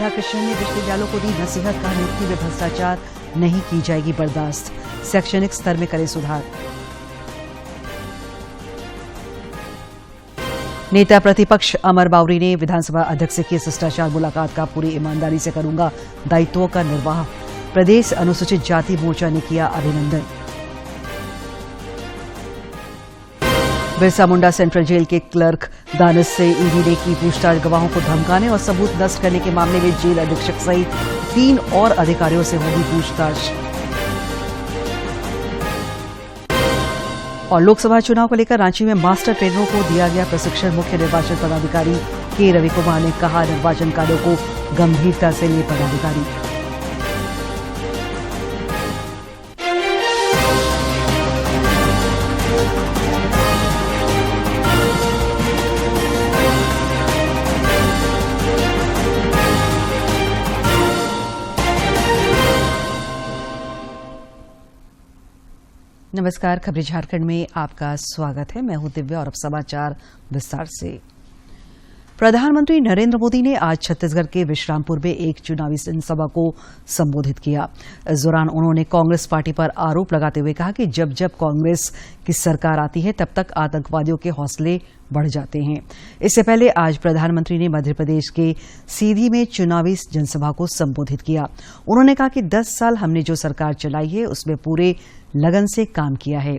राधाकृष्णन ने विश्वविद्यालयों को दी नसीहत, कहा नियुक्ति में भ्रष्टाचार नहीं की जाएगी बर्दाश्त, शैक्षणिक स्तर में करे सुधार। नेता प्रतिपक्ष अमर बावरी ने विधानसभा अध्यक्ष से की शिष्टाचार मुलाकात का पूरी ईमानदारी से करूंगा दायित्वों का निर्वाह, प्रदेश अनुसूचित जाति मोर्चा ने किया अभिनंदन। बिरसा मुंडा सेंट्रल जेल के क्लर्क दानिश से ईडी ने की पूछताछ, गवाहों को धमकाने और सबूत नष्ट करने के मामले में जेल अधीक्षक सहित 3 और अधिकारियों से होगी पूछताछ। और लोकसभा चुनाव को लेकर रांची में मास्टर ट्रेनरों को दिया गया प्रशिक्षण, मुख्य निर्वाचन पदाधिकारी के रविकुमार ने कहा निर्वाचन कार्यों को गंभीरता से ले पदाधिकारी। नमस्कार, खबरें झारखंड में आपका स्वागत है। मैं हूं दिव्या और अब समाचार विस्तार से। प्रधानमंत्री नरेंद्र मोदी ने आज छत्तीसगढ़ के विश्रामपुर में एक चुनावी जनसभा को संबोधित किया। इस दौरान उन्होंने कांग्रेस पार्टी पर आरोप लगाते हुए कहा कि जब जब कांग्रेस की सरकार आती है तब तक आतंकवादियों के हौसले बढ़ जाते हैं। इससे पहले आज प्रधानमंत्री ने मध्य प्रदेश के सीधी में चुनावी जनसभा को संबोधित किया। उन्होंने कहा कि 10 साल हमने जो सरकार चलाई है उसमें पूरे लगन से काम किया है।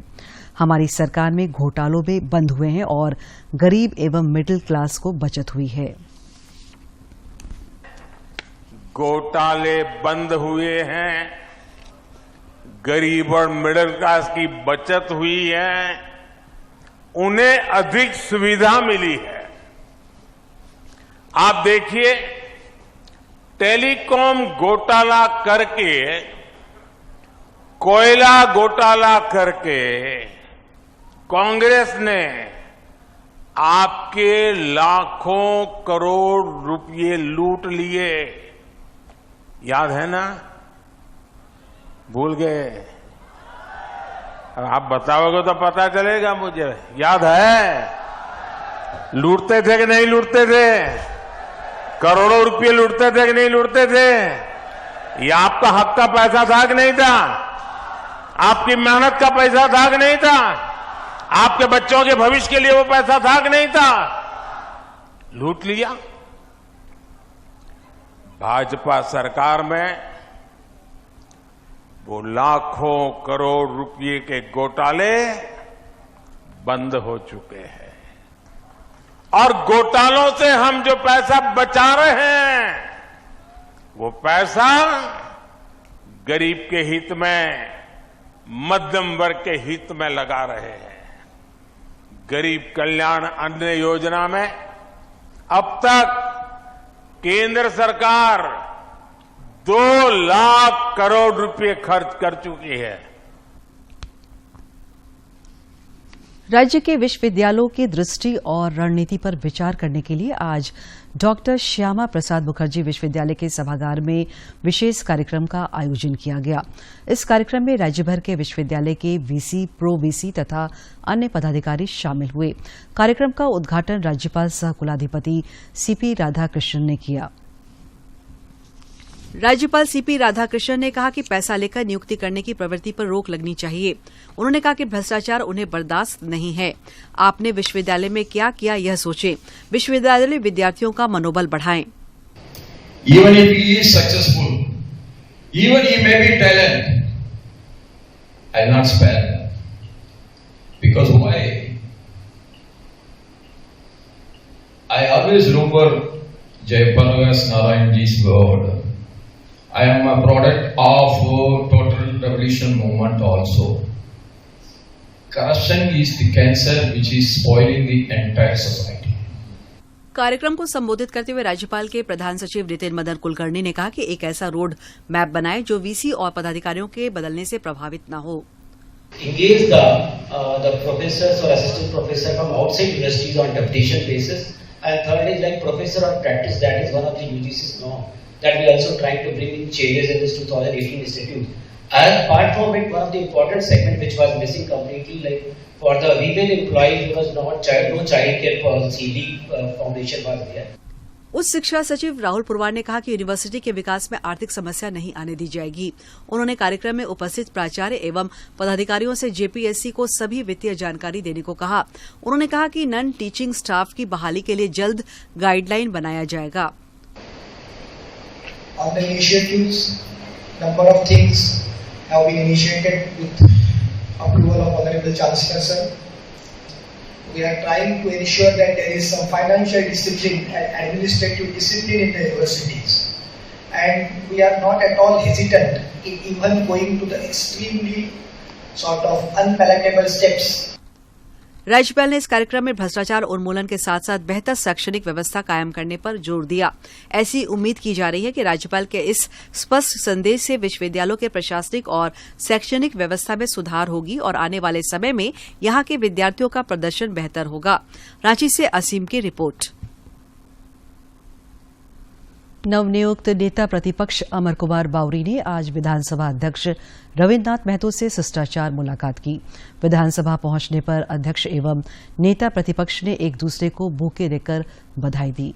हमारी सरकार में घोटालों में बंद हुए हैं और गरीब एवं मिडिल क्लास को बचत हुई है। घोटाले बंद हुए हैं, गरीब और मिडिल क्लास की बचत हुई है, उन्हें अधिक सुविधा मिली है। आप देखिए, टेलीकॉम घोटाला करके, कोयला घोटाला करके कांग्रेस ने आपके लाखों करोड़ रुपए लूट लिए। याद है ना? भूल गए? आप बताओगे तो पता चलेगा मुझे। याद है? लूटते थे कि नहीं लूटते थे? करोड़ों रुपए लूटते थे कि नहीं लूटते थे? ये आपका हक का पैसा था कि नहीं था? आपकी मेहनत का पैसा था कि नहीं था? आपके बच्चों के भविष्य के लिए वो पैसा था कि नहीं था? लूट लिया। भाजपा सरकार में वो लाखों करोड़ रुपए के घोटाले बंद हो चुके हैं और घोटालों से हम जो पैसा बचा रहे हैं वो पैसा गरीब के हित में, मध्यम वर्ग के हित में लगा रहे हैं। गरीब कल्याण अन्न योजना में अब तक केंद्र सरकार 2 लाख करोड़ रुपए खर्च कर चुकी है। राज्य के विश्वविद्यालयों की दृष्टि और रणनीति पर विचार करने के लिए आज डॉक्टर श्यामा प्रसाद मुखर्जी विश्वविद्यालय के सभागार में विशेष कार्यक्रम का आयोजन किया गया। इस कार्यक्रम में राज्य भर के विश्वविद्यालय के वीसी, प्रो वीसी तथा अन्य पदाधिकारी शामिल हुए। कार्यक्रम का उद्घाटन राज्यपाल सह कुलाधिपति सीपी राधाकृष्णन ने किया। राज्यपाल सीपी राधाकृष्णन ने कहा कि पैसा लेकर नियुक्ति करने की प्रवृत्ति पर रोक लगनी चाहिए। उन्होंने कहा कि भ्रष्टाचार उन्हें बर्दाश्त नहीं है। आपने विश्वविद्यालय में क्या किया यह सोचें। विश्वविद्यालय विद्यार्थियों का मनोबल बढ़ाएं। Even if he is successful, even he may be talent, I'll not spare. Because why? I always remember Jayaprakash Narayan ji's word. I am a product of total revolution movement also. Corruption is the cancer which is spoiling the entire society. कार्यक्रम को संबोधित करते हुए राज्यपाल के प्रधान सचिव नितिन मदन कुलकर्णी ने कहा कि एक ऐसा रोड मैप बनाए जो वीसी और पदाधिकारियों के बदलने से प्रभावित न हो। Engage the professors or assistant professor from outside universities on deputation basis, and third is like professor on practice. That is one of the UGC's norm that we also trying to bring in changes in this 2018 institute. And apart from it, one of the important segment which was missing completely, like for the female employees, there was no child care policy, foundation was there. उच्च शिक्षा सचिव राहुल पुरवार ने कहा कि university के विकास में आर्थिक समस्या नहीं आने दी जाएगी। उन्होंने कार्यक्रम में उपस्थित प्राचार्य एवं पदाधिकारियों से जेपीएससी को सभी वित्तीय जानकारी देने को कहा। उन्होंने कहा कि नॉन टीचिंग स्टाफ की बहाली के लिए जल्द गाइडलाइन बनाया जाएगा। On the initiatives, number of things have been initiated with approval of Honorable Chancellor Sir. We are trying to ensure that there is some financial discipline and administrative discipline in the universities. And we are not at all hesitant in even going to the extremely sort of unpalatable steps. राज्यपाल ने इस कार्यक्रम में भ्रष्टाचार उन्मूलन के साथ साथ बेहतर शैक्षणिक व्यवस्था कायम करने पर जोर दिया। ऐसी उम्मीद की जा रही है कि राज्यपाल के इस स्पष्ट संदेश से विश्वविद्यालयों के प्रशासनिक और शैक्षणिक व्यवस्था में सुधार होगी और आने वाले समय में यहां के विद्यार्थियों का प्रदर्शन बेहतर होगा। रांची से असीम की रिपोर्ट। नवनियुक्त नेता प्रतिपक्ष अमर कुमार बावरी ने आज विधानसभा अध्यक्ष रविन्द्रनाथ महतो से शिष्टाचार मुलाकात की। विधानसभा पहुंचने पर अध्यक्ष एवं नेता प्रतिपक्ष ने एक दूसरे को बुके देकर बधाई दी।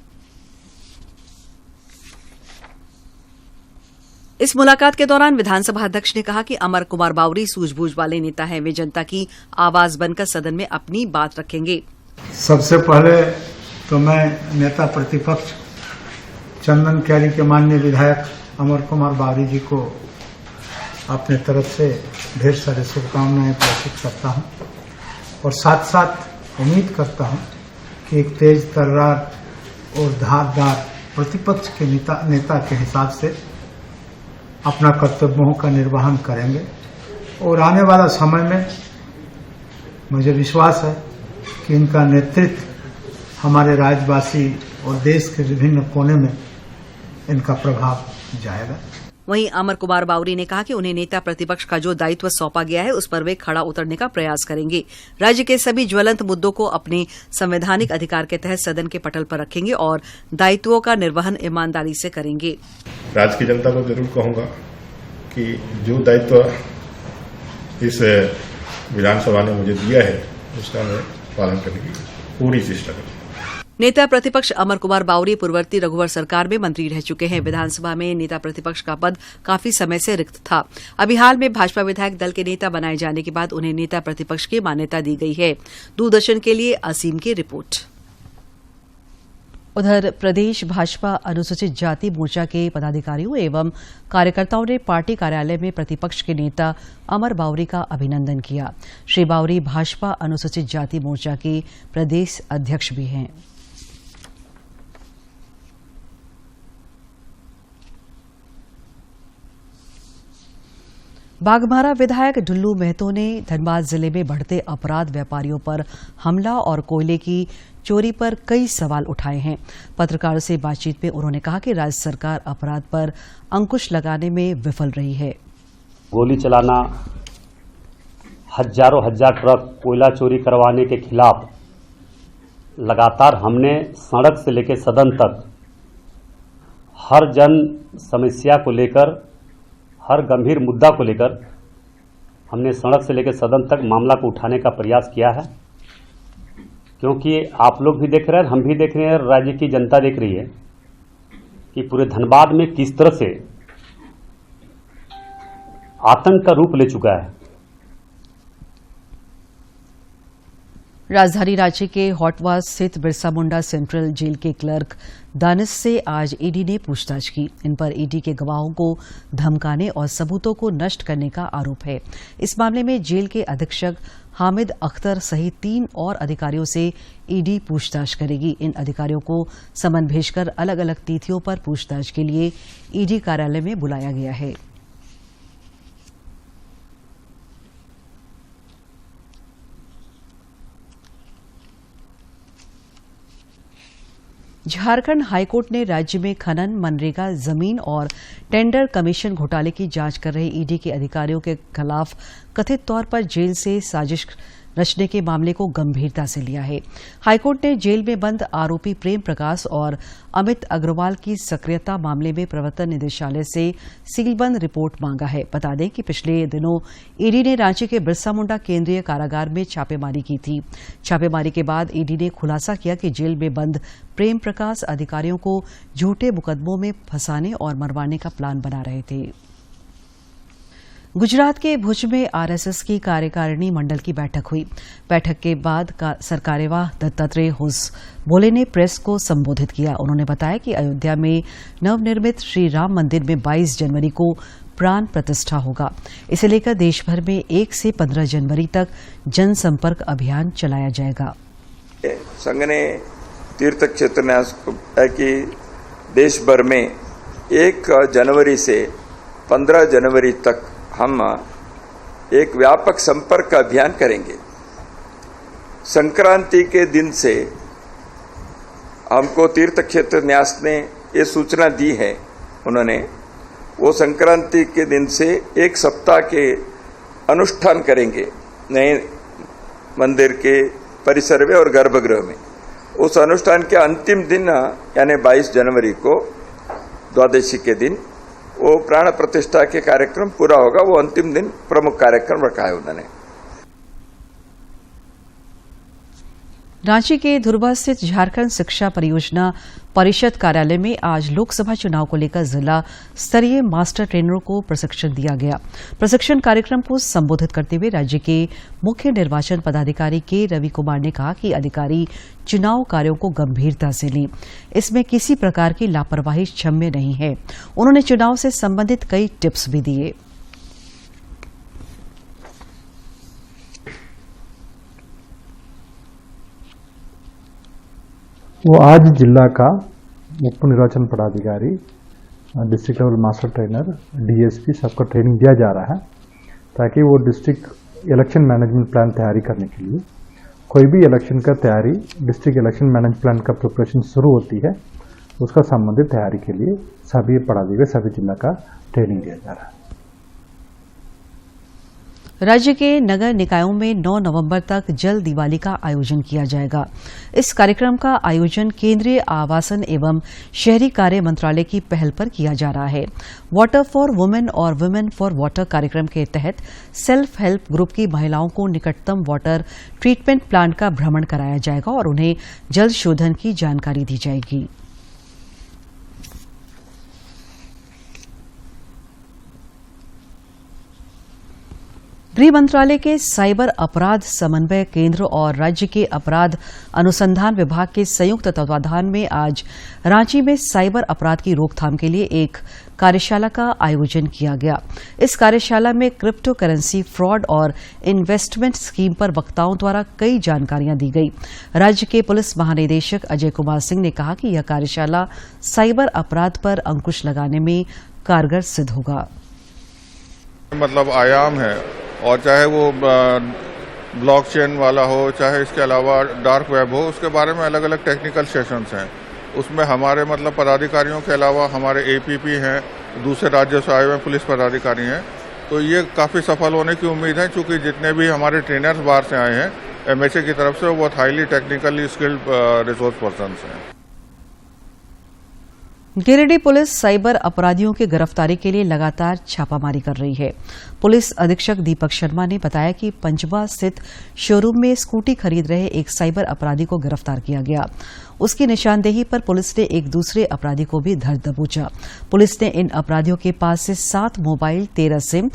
इस मुलाकात के दौरान विधानसभा अध्यक्ष ने कहा कि अमर कुमार बावरी सूझबूझ वाले नेता हैं। वे जनता की आवाज बनकर सदन में अपनी बात रखेंगे। सबसे पहले तो मैं नेता प्रतिपक्ष चंदन कैरी के माननीय विधायक अमर कुमार बावरी जी को अपने तरफ से ढेर सारे शुभकामनाएं प्रेषित करता हूं और साथ साथ उम्मीद करता हूं कि एक तेज तर्रार और धारदार प्रतिपक्ष के नेता के हिसाब से अपना कर्तव्यों का निर्वहन करेंगे और आने वाला समय में मुझे विश्वास है कि इनका नेतृत्व हमारे राज्यवासी और देश के विभिन्न कोने में इनका प्रभाव जाएगा। वहीं अमर कुमार बावरी ने कहा कि उन्हें नेता प्रतिपक्ष का जो दायित्व सौंपा गया है उस पर वे खड़ा उतरने का प्रयास करेंगे। राज्य के सभी ज्वलंत मुद्दों को अपने संवैधानिक अधिकार के तहत सदन के पटल पर रखेंगे और दायित्वों का निर्वहन ईमानदारी से करेंगे। राज्य की जनता को जरूर कहूंगा कि जो दायित्व इस विधानसभा ने मुझे दिया है उसका मैं पालन करने की पूरी चेष्टा करूंगा। नेता प्रतिपक्ष अमर कुमार बावरी पूर्ववर्ती रघुवर सरकार में मंत्री रह चुके हैं। विधानसभा में नेता प्रतिपक्ष का पद काफी समय से रिक्त था। अभी हाल में भाजपा विधायक दल के नेता बनाए जाने के बाद उन्हें नेता प्रतिपक्ष की मान्यता दी गई है। दूरदर्शन के लिए असीम की रिपोर्ट। उधर प्रदेश भाजपा अनुसूचित जाति मोर्चा के पदाधिकारियों एवं कार्यकर्ताओं ने पार्टी कार्यालय में प्रतिपक्ष के नेता अमर बावरी का अभिनंदन किया। श्री बावरी भाजपा अनुसूचित जाति मोर्चा के प्रदेश अध्यक्ष भी हैं। बाघमारा विधायक ढुल्लू महतो ने धनबाद जिले में बढ़ते अपराध व्यापारियों पर हमला और कोयले की चोरी पर कई सवाल उठाए हैं। पत्रकारों से बातचीत में उन्होंने कहा कि राज्य सरकार अपराध पर अंकुश लगाने में विफल रही है। गोली चलाना, हजारों ट्रक कोयला चोरी करवाने के खिलाफ लगातार हमने सड़क से लेकर सदन तक हर जन समस्या को लेकर, हर गंभीर मुद्दा को लेकर हमने सड़क से लेकर सदन तक मामला को उठाने का प्रयास किया है, क्योंकि आप लोग भी देख रहे हैं, हम भी देख रहे हैं, राज्य की जनता देख रही है कि पूरे धनबाद में किस तरह से आतंक का रूप ले चुका है। राजधानी रांची के हॉटवास स्थित बिरसा मुंडा सेंट्रल जेल के क्लर्क दानिश से आज ईडी ने पूछताछ की। इन पर ईडी के गवाहों को धमकाने और सबूतों को नष्ट करने का आरोप है। इस मामले में जेल के अधीक्षक हामिद अख्तर सहित 3 और अधिकारियों से ईडी पूछताछ करेगी। इन अधिकारियों को समन भेजकर अलग अलग तिथियों पर पूछताछ के लिए ईडी कार्यालय में बुलाया गया है। झारखंड हाईकोर्ट ने राज्य में खनन, मनरेगा, जमीन और टेंडर कमीशन घोटाले की जांच कर रहे ईडी के अधिकारियों के खिलाफ कथित तौर पर जेल से साजिश रचने के मामले को गंभीरता से लिया है। हाईकोर्ट ने जेल में बंद आरोपी प्रेम प्रकाश और अमित अग्रवाल की सक्रियता मामले में प्रवर्तन निदेशालय से सीलबंद रिपोर्ट मांगा है। बता दें कि पिछले दिनों ईडी ने रांची के बिरसा मुंडा केंद्रीय कारागार में छापेमारी की थी। छापेमारी के बाद ईडी ने खुलासा किया कि जेल में बंद प्रेम प्रकाश अधिकारियों को झूठे मुकदमों में फंसाने और मरवाने का प्लान बना रहे थे। गुजरात के भुज में आरएसएस की कार्यकारिणी मंडल की बैठक हुई। बैठक के बाद सरकार्यवाह दत्तात्रेय होसबोले ने प्रेस को संबोधित किया। उन्होंने बताया कि अयोध्या में नवनिर्मित श्री राम मंदिर में 22 जनवरी को प्राण प्रतिष्ठा होगा। इसे लेकर देश भर में 1 से 15 जनवरी तक जनसंपर्क अभियान चलाया जाएगा। संघ ने तीर्थ क्षेत्र न्यास की देश भर में 1 जनवरी से 15 जनवरी तक हम एक व्यापक संपर्क अभियान करेंगे। संक्रांति के दिन से हमको तीर्थ क्षेत्र न्यास ने ये सूचना दी है। उन्होंने वो संक्रांति के दिन से 1 सप्ताह के अनुष्ठान करेंगे नए मंदिर के परिसर में और गर्भगृह में। उस अनुष्ठान के अंतिम दिन यानी 22 जनवरी को द्वादशी के दिन वो प्राण प्रतिष्ठा के कार्यक्रम पूरा होगा। वो अंतिम दिन प्रमुख कार्यक्रम रखा है उन्होंने। रांची के धुर्वा स्थित झारखंड शिक्षा परियोजना परिषद कार्यालय में आज लोकसभा चुनाव को लेकर जिला स्तरीय मास्टर ट्रेनरों को प्रशिक्षण दिया गया। प्रशिक्षण कार्यक्रम को संबोधित करते हुए राज्य के मुख्य निर्वाचन पदाधिकारी के रवि कुमार ने कहा कि अधिकारी चुनाव कार्यों को गंभीरता से लें। इसमें किसी प्रकार की लापरवाही क्षम्य नहीं है। उन्होंने चुनाव से संबंधित कई टिप्स भी दिए। वो आज जिला का उप निर्वाचन पदाधिकारी, district level master trainer, DSP सबको ट्रेनिंग दिया जा रहा है ताकि वो डिस्ट्रिक्ट इलेक्शन मैनेजमेंट प्लान तैयारी करने के लिए कोई भी इलेक्शन का तैयारी डिस्ट्रिक्ट इलेक्शन मैनेजमेंट प्लान का प्रिपरेशन शुरू होती है उसका संबंधित तैयारी के लिए सभी पदाधिकारी सभी जिला का ट्रेनिंग दिया जा रहा है। राज्य के नगर निकायों में 9 नवंबर तक जल दिवाली का आयोजन किया जाएगा। इस कार्यक्रम का आयोजन केंद्रीय आवासन एवं शहरी कार्य मंत्रालय की पहल पर किया जा रहा है। वाटर फॉर वुमेन और वुमेन फॉर वाटर कार्यक्रम के तहत सेल्फ हेल्प ग्रुप की महिलाओं को निकटतम वाटर ट्रीटमेंट प्लांट का भ्रमण कराया जाएगा और उन्हें जल शोधन की जानकारी दी जाएगी। गृह मंत्रालय के साइबर अपराध समन्वय केंद्र और राज्य के अपराध अनुसंधान विभाग के संयुक्त तत्वाधान में आज रांची में साइबर अपराध की रोकथाम के लिए एक कार्यशाला का आयोजन किया गया। इस कार्यशाला में क्रिप्टो करेंसी फ्रॉड और इन्वेस्टमेंट स्कीम पर वक्ताओं द्वारा कई जानकारियां दी गई। राज्य के पुलिस महानिदेशक अजय कुमार सिंह ने कहा कि यह कार्यशाला साइबर अपराध पर अंकुश लगाने में कारगर सिद्ध होगा। मतलब आयाम है, और चाहे वो ब्लॉकचेन वाला हो, चाहे इसके अलावा डार्क वेब हो, उसके बारे में अलग अलग टेक्निकल सेशंस हैं। उसमें हमारे मतलब पदाधिकारियों के अलावा हमारे एपीपी हैं, दूसरे राज्यों से आए हुए पुलिस पदाधिकारी हैं। तो ये काफ़ी सफल होने की उम्मीद है, क्योंकि जितने भी हमारे ट्रेनर्स बाहर से आए हैं एमएचए की तरफ से, वो बहुत highly technically skilled resource persons हैं। गिरिडीह पुलिस साइबर अपराधियों की गिरफ्तारी के लिए लगातार छापामारी कर रही है। पुलिस अधीक्षक दीपक शर्मा ने बताया कि पंचबा स्थित शोरूम में स्कूटी खरीद रहे एक साइबर अपराधी को गिरफ्तार किया गया। उसकी निशानदेही पर पुलिस ने एक दूसरे अपराधी को भी धर दबोचा। पुलिस ने इन अपराधियों के पास से 7 मोबाइल, 13 सिम,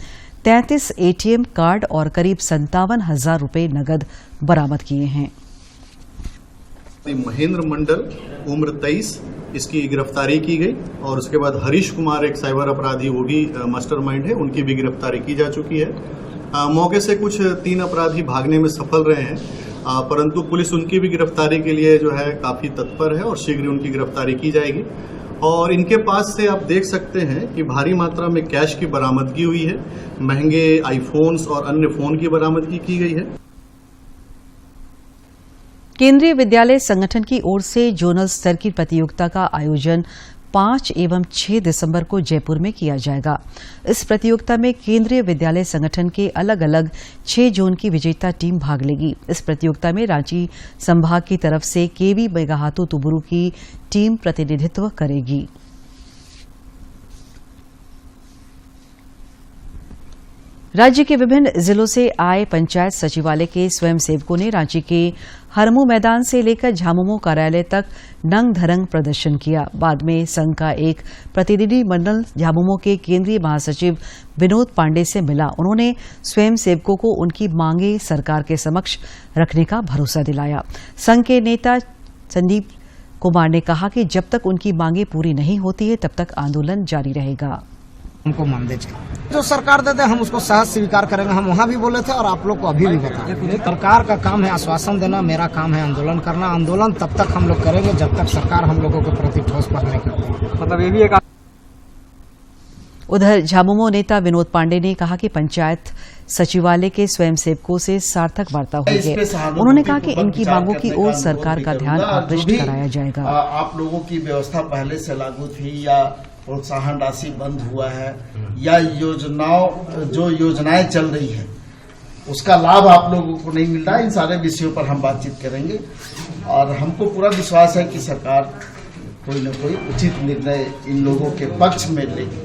33 एटीएम कार्ड और करीब 57,000 रुपए नकद बरामद किए हैं। महेंद्र मंडल उम्र 23 इसकी गिरफ्तारी की गई, और उसके बाद हरीश कुमार एक साइबर अपराधी, वो भी मास्टरमाइंड है, उनकी भी गिरफ्तारी की जा चुकी है। मौके से कुछ 3 अपराधी भागने में सफल रहे हैं, परंतु पुलिस उनकी भी गिरफ्तारी के लिए जो है काफी तत्पर है और शीघ्र उनकी गिरफ्तारी की जाएगी। और इनके पास से आप देख सकते हैं कि भारी मात्रा में कैश की बरामदगी हुई है, महंगे आईफोन्स और अन्य फोन की बरामदगी की गई है। केंद्रीय विद्यालय संगठन की ओर से जोनल स्तर की प्रतियोगिता का आयोजन 5 एवं 6 दिसंबर को जयपुर में किया जाएगा। इस प्रतियोगिता में केंद्रीय विद्यालय संगठन के अलग अलग 6 जोन की विजेता टीम भाग लेगी। इस प्रतियोगिता में रांची संभाग की तरफ से केवी मेगाहातू तुबुरु की टीम प्रतिनिधित्व करेगी। राज्य के विभिन्न जिलों से आए पंचायत सचिवालय के स्वयंसेवकों ने रांची के हरमू मैदान से लेकर झामुमो कार्यालय तक नंग धरंग प्रदर्शन किया। बाद में संघ का एक प्रतिनिधि मंडल झामुमो के केंद्रीय महासचिव विनोद पांडे से मिला। उन्होंने स्वयंसेवकों को उनकी मांगे सरकार के समक्ष रखने का भरोसा दिलाया। संघ के नेता संदीप कुमार ने कहा कि जब तक उनकी मांगे पूरी नहीं होती है तब तक आंदोलन जारी रहेगा। हमको मानदेय चाहिए, जो सरकार देते हम उसको सहज स्वीकार करेंगे। हम वहाँ भी बोले थे और आप लोग को अभी भी बता, सरकार का काम है आश्वासन देना, मेरा काम है आंदोलन करना। आंदोलन तब तक हम लोग करेंगे जब तक सरकार हम लोगों के प्रति ठोस पहल नहीं करती। मतलब ये भी एक। उधर झामुमो नेता विनोद पांडे ने कहा कि पंचायत सचिवालय के स्वयंसेवकों से सार्थक वार्ता हुई है। उन्होंने कहा कि इनकी मांगों की ओर सरकार का ध्यान आकृष्ट कराया जाएगा। आप लोगों की व्यवस्था पहले से लागू थी या प्रोत्साहन राशि बंद हुआ है या योजनाएं चल रही है उसका लाभ आप लोगों को नहीं मिल रहा है, इन सारे विषयों पर हम बातचीत करेंगे और हमको पूरा विश्वास है कि सरकार कोई न कोई उचित निर्णय इन लोगों के पक्ष में लेगी।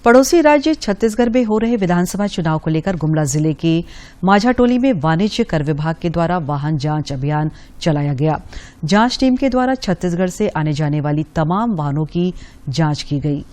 पड़ोसी राज्य छत्तीसगढ़ में हो रहे विधानसभा चुनाव को लेकर गुमला जिले के माझाटोली में वाणिज्य कर विभाग के द्वारा वाहन जांच अभियान चलाया गया। जांच टीम के द्वारा छत्तीसगढ़ से आने जाने वाली तमाम वाहनों की जांच की गई।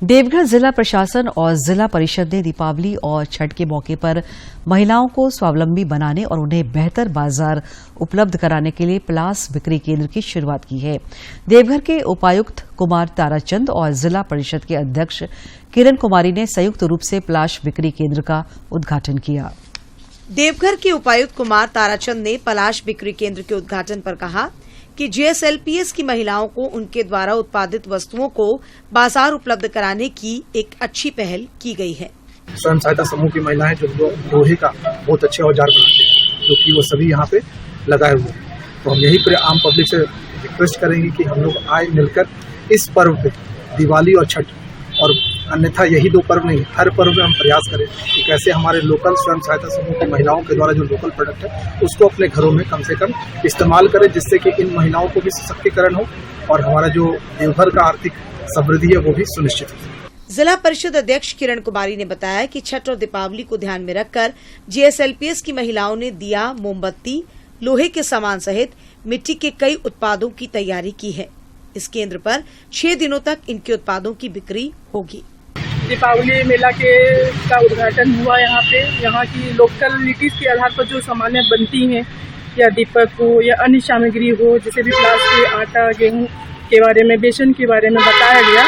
देवघर जिला प्रशासन और जिला परिषद ने दीपावली और छठ के मौके पर महिलाओं को स्वावलंबी बनाने और उन्हें बेहतर बाजार उपलब्ध कराने के लिए पलास बिक्री केंद्र की शुरुआत की है। देवघर के उपायुक्त कुमार ताराचंद और जिला परिषद के अध्यक्ष किरण कुमारी ने संयुक्त रूप से पलाश बिक्री केंद्र का उद्घाटन किया। देवघर के उपायुक्त कुमार ताराचंद ने पलाश बिक्री केंद्र के उद्घाटन पर कहा कि जीएसएलपीएस की महिलाओं को उनके द्वारा उत्पादित वस्तुओं को बाजार उपलब्ध कराने की एक अच्छी पहल की गई है। स्वयं सहायता समूह की महिलाएं जो लोहे का बहुत अच्छे औजार बनाते हैं, क्योंकि वो सभी यहाँ पे लगाए हुए हैं। तो हम यही पर आम पब्लिक से रिक्वेस्ट करेंगे कि हम लोग आए मिलकर इस पर्व पे, दिवाली और छठ, और अन्यथा यही दो पर्व नहीं, हर पर्व में हम प्रयास करें कि कैसे हमारे लोकल स्वयं सहायता समूह की महिलाओं के द्वारा जो लोकल प्रोडक्ट है उसको अपने घरों में कम से कम इस्तेमाल करें, जिससे कि इन महिलाओं को भी सशक्तिकरण हो और हमारा जो देवघर का आर्थिक समृद्धि है वो भी सुनिश्चित हो। जिला परिषद अध्यक्ष किरण कुमारी ने बताया कि छठ और दीपावली को ध्यान में रखकर जीएसएलपीएस की महिलाओं ने दिया, मोमबत्ती, लोहे के सामान सहित मिट्टी के कई उत्पादों की तैयारी की है। इस केंद्र पर 6 दिनों तक इनके उत्पादों की बिक्री होगी। दीपावली मेला का उद्घाटन हुआ यहाँ की लोकलिटीज के आधार पर जो सामानें बनती हैं, या दीपक हो या अन्य सामग्री हो, जैसे भी प्लास्टिक, आटा, गेहूं के बारे में, बेसन के बारे में बताया गया,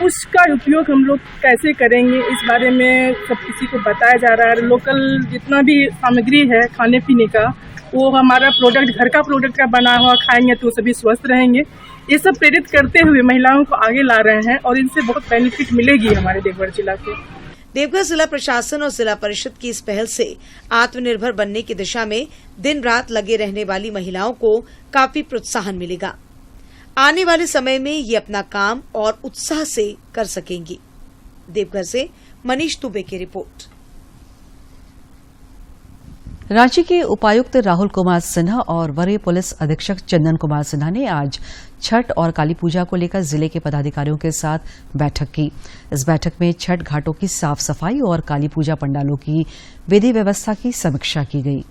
उसका उपयोग हम लोग कैसे करेंगे इस बारे में सब किसी को बताया जा रहा है। लोकल जितना भी सामग्री है खाने पीने का, वो हमारा प्रोडक्ट, घर का प्रोडक्ट का बना हुआ खाएंगे तो सभी स्वस्थ रहेंगे। ये सब प्रेरित करते हुए महिलाओं को आगे ला रहे हैं और इनसे बहुत बेनिफिट मिलेगी हमारे देवघर जिला को। देवघर जिला प्रशासन और जिला परिषद की इस पहल से आत्मनिर्भर बनने की दिशा में दिन रात लगे रहने वाली महिलाओं को काफी प्रोत्साहन मिलेगा। आने वाले समय में ये अपना काम और उत्साह से कर सकेंगी। देवघर से मनीष दुबे की रिपोर्ट। रांची के उपायुक्त राहुल कुमार सिन्हा और वरीय पुलिस अधीक्षक चंदन कुमार सिन्हा ने आज छठ और काली पूजा को लेकर जिले के पदाधिकारियों के साथ बैठक की। इस बैठक में छठ घाटों की साफ सफाई और काली पूजा पंडालों की विधि व्यवस्था की समीक्षा की गई।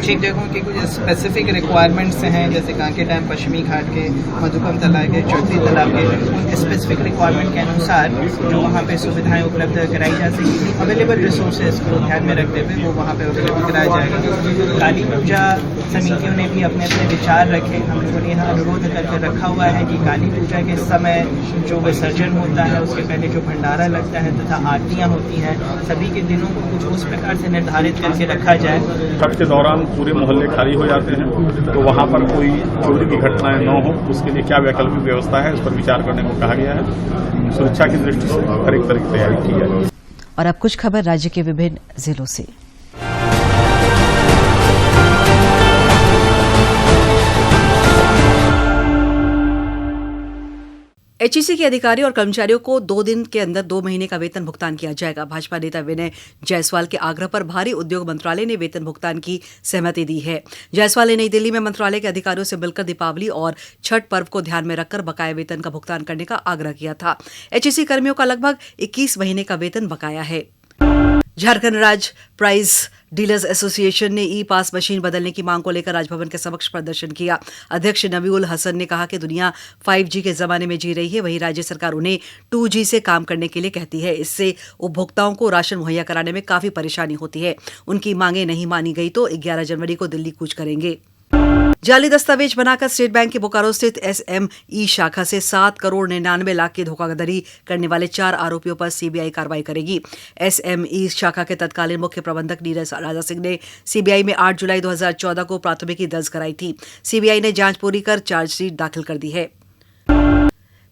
कुछ एक जगहों की कुछ स्पेसिफिक रिक्वायरमेंट्स हैं, जैसे कांके डैम, पश्चिमी घाट के, मधुबन तालाब के, चौथी तालाब के, उन स्पेसिफिक रिक्वायरमेंट के अनुसार जो वहाँ पे सुविधाएं उपलब्ध कराई जा सकेंगी, अवेलेबल रिसोर्सेज को ध्यान में रखते हुए वो वहाँ पे उपलब्ध कराया जाएगा। काली पूजा समितियों ने भी अपने अपने विचार रखे। हम लोगों ने यहाँ अनुरोध करके रखा हुआ है कि काली पूजा के समय जो विसर्जन होता है उसके पहले जो भंडारा लगता है तथा आरतियाँ होती हैं, सभी के दिनों को कुछ उस प्रकार से निर्धारित करके रखा जाए। छठ के दौरान पूरे मोहल्ले खाली हो जाते हैं, तो वहाँ पर कोई चोरी की घटनाएं न हो, उसके लिए क्या वैकल्पिक व्यवस्था है, उस पर विचार करने को कहा गया है। सुरक्षा की दृष्टि से हर एक तरह की तैयारी की है। और अब कुछ खबर राज्य के विभिन्न जिलों से। एचईसी के अधिकारियों और कर्मचारियों को 2 दिन के अंदर 2 महीने का वेतन भुगतान किया जाएगा। भाजपा नेता विनय जायसवाल के आग्रह पर भारी उद्योग मंत्रालय ने वेतन भुगतान की सहमति दी है। जायसवाल ने नई दिल्ली में मंत्रालय के अधिकारियों से मिलकर दीपावली और छठ पर्व को ध्यान में रखकर बकाया वेतन का भुगतान करने का आग्रह किया था। एचईसी कर्मियों का लगभग 21 महीने का वेतन बकाया है। झारखंड राज्य प्राइज डीलर्स एसोसिएशन ने ई पास मशीन बदलने की मांग को लेकर राजभवन के समक्ष प्रदर्शन किया। अध्यक्ष नबीउल हसन ने कहा कि दुनिया 5G के जमाने में जी रही है, वहीं राज्य सरकार उन्हें 2G से काम करने के लिए कहती है। इससे उपभोक्ताओं को राशन मुहैया कराने में काफी परेशानी होती है। उनकी मांगें नहीं मानी गई तो 11 जनवरी को दिल्ली कूच करेंगे। जाली दस्तावेज बनाकर स्टेट बैंक के बोकारो स्थित SME शाखा से 7 करोड़ 99 लाख की धोखाधड़ी करने वाले 4 आरोपियों पर सीबीआई कार्रवाई करेगी। SME शाखा के तत्कालीन मुख्य प्रबंधक नीरज राजा सिंह ने सीबीआई में 8 जुलाई 2014 को प्राथमिकी दर्ज कराई थी। सीबीआई ने जांच पूरी कर चार्जशीट दाखिल कर दी है।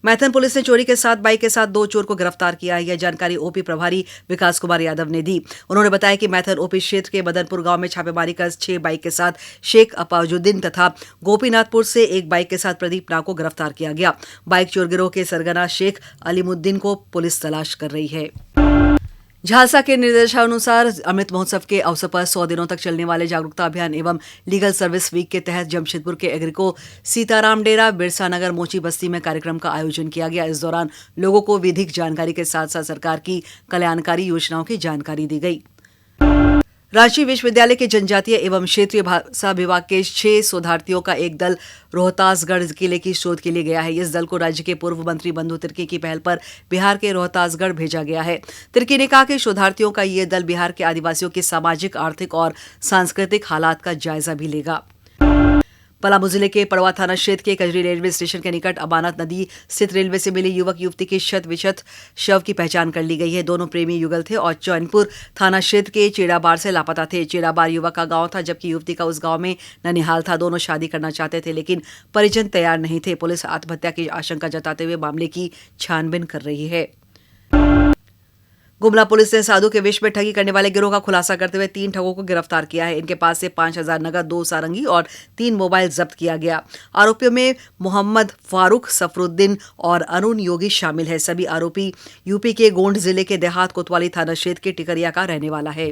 मैथन पुलिस ने चोरी के साथ बाइक के साथ 2 चोर को गिरफ्तार किया है। यह जानकारी ओपी प्रभारी विकास कुमार यादव ने दी। उन्होंने बताया कि मैथन ओपी क्षेत्र के मदनपुर गांव में छापेमारी कर 6 बाइक के साथ शेख अपाजुद्दीन तथा गोपीनाथपुर से 1 बाइक के साथ प्रदीप नाग को गिरफ्तार किया गया। बाइक चोर गिरोह के सरगना शेख अलीमुद्दीन को पुलिस तलाश कर रही है। झालसा के निर्देशानुसार अमृत महोत्सव के अवसर पर 100 दिनों तक चलने वाले जागरूकता अभियान एवं लीगल सर्विस वीक के तहत जमशेदपुर के एग्रीको सीताराम डेरा बिरसा नगर मोची बस्ती में कार्यक्रम का आयोजन किया गया। इस दौरान लोगों को विधिक जानकारी के साथ साथ सरकार की कल्याणकारी योजनाओं की जानकारी दी गई। रांची विश्वविद्यालय के जनजातीय एवं क्षेत्रीय भाषा विभाग के 6 शोधार्थियों का एक दल रोहतासगढ़ किले की शोध के लिए गया है। इस दल को राज्य के पूर्व मंत्री बंधु तिर्की की पहल पर बिहार के रोहतासगढ़ भेजा गया है। तिर्की ने कहा कि शोधार्थियों का ये दल बिहार के आदिवासियों के सामाजिक, आर्थिक और सांस्कृतिक हालात का जायजा भी लेगा। पलामू जिले के पड़वा थाना क्षेत्र के कजरी रेलवे स्टेशन के निकट अमानत नदी स्थित रेलवे से मिली युवक युवती के शत विशत शव की पहचान कर ली गई है। दोनों प्रेमी युगल थे और चैनपुर थाना क्षेत्र के चेड़ाबार से लापता थे। चेड़ाबार युवक का गांव था, जबकि युवती का उस गांव में ननिहाल था। दोनों शादी करना चाहते थे, लेकिन परिजन तैयार नहीं थे। पुलिस आत्महत्या की आशंका जताते हुए मामले की छानबीन कर रही है। गुमला पुलिस ने साधु के वेश में ठगी करने वाले गिरोह का खुलासा करते हुए 3 ठगों को गिरफ्तार किया है। इनके पास से 5000 नगद, 2 सारंगी और 3 मोबाइल जब्त किया गया। आरोपियों में मोहम्मद फारूक, सफरुद्दीन और अरुण योगी शामिल है। सभी आरोपी यूपी के गोंड जिले के देहात कोतवाली थाना क्षेत्र के टिकरिया का रहने वाला है।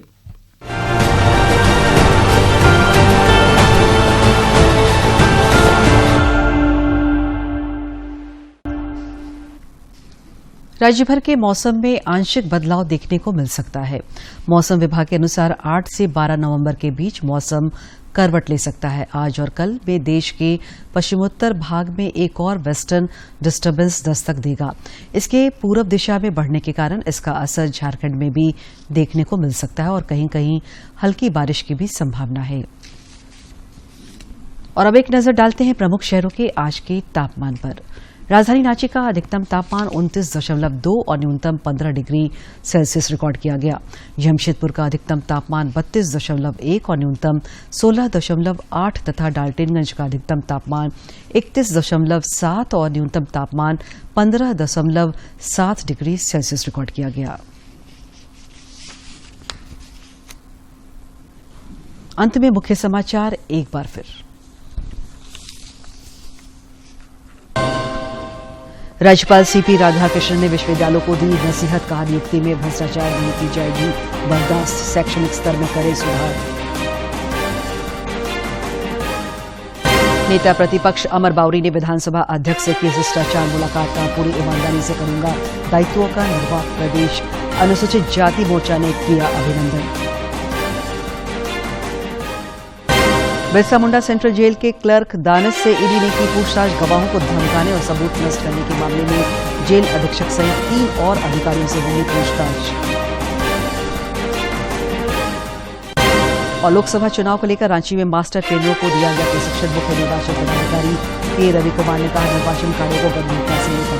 राज्य भर के मौसम में आंशिक बदलाव देखने को मिल सकता है। मौसम विभाग के अनुसार 8 से 12 नवंबर के बीच मौसम करवट ले सकता है। आज और कल में देश के पश्चिमोत्तर भाग में एक और वेस्टर्न डिस्टर्बेंस दस्तक देगा। इसके पूरब दिशा में बढ़ने के कारण इसका असर झारखंड में भी देखने को मिल सकता है और कहीं कहीं हल्की बारिश की भी संभावना है। और अब एक नजर डालते हैं प्रमुख शहरों के आज के तापमान पर। राजधानी रांची का अधिकतम तापमान 29.2 और न्यूनतम 15 डिग्री सेल्सियस रिकॉर्ड किया गया। जमशेदपुर का अधिकतम तापमान 32.1 और न्यूनतम 16.8 तथा डाल्टनगंज का अधिकतम तापमान 31.7 और न्यूनतम तापमान 15.7 डिग्री सेल्सियस रिकॉर्ड किया गया। अंत में मुख्य समाचार एक बार फिर। राज्यपाल सीपी राधाकृष्णन ने विश्वविद्यालयों को दी नसीहत, कहा नियुक्ति में भ्रष्टाचार नहीं की जाएगी बर्दाश्त, शैक्षणिक स्तर में करे सुधार। नेता प्रतिपक्ष अमर बावरी ने विधानसभा अध्यक्ष से की शिष्टाचार मुलाकात, का पूरी ईमानदारी से करूंगा दायित्वों का निर्वाह। प्रदेश अनुसूचित जाति मोर्चा ने किया अभिनंदन। बिरसा मुंडा सेंट्रल जेल के क्लर्क दानिश से ईडी ने की पूछताछ। गवाहों को धमकाने और सबूत नष्ट करने के मामले में जेल अधीक्षक सहित 3 और अधिकारियों से होगी पूछताछ। और लोकसभा चुनाव को लेकर रांची में मास्टर ट्रेनरों को दिया गया प्रशिक्षण। मुख्य निर्वाचन पदाधिकारी के रवि कुमार ने कहा निर्वाचन कार्य को गंभीरता से लेकर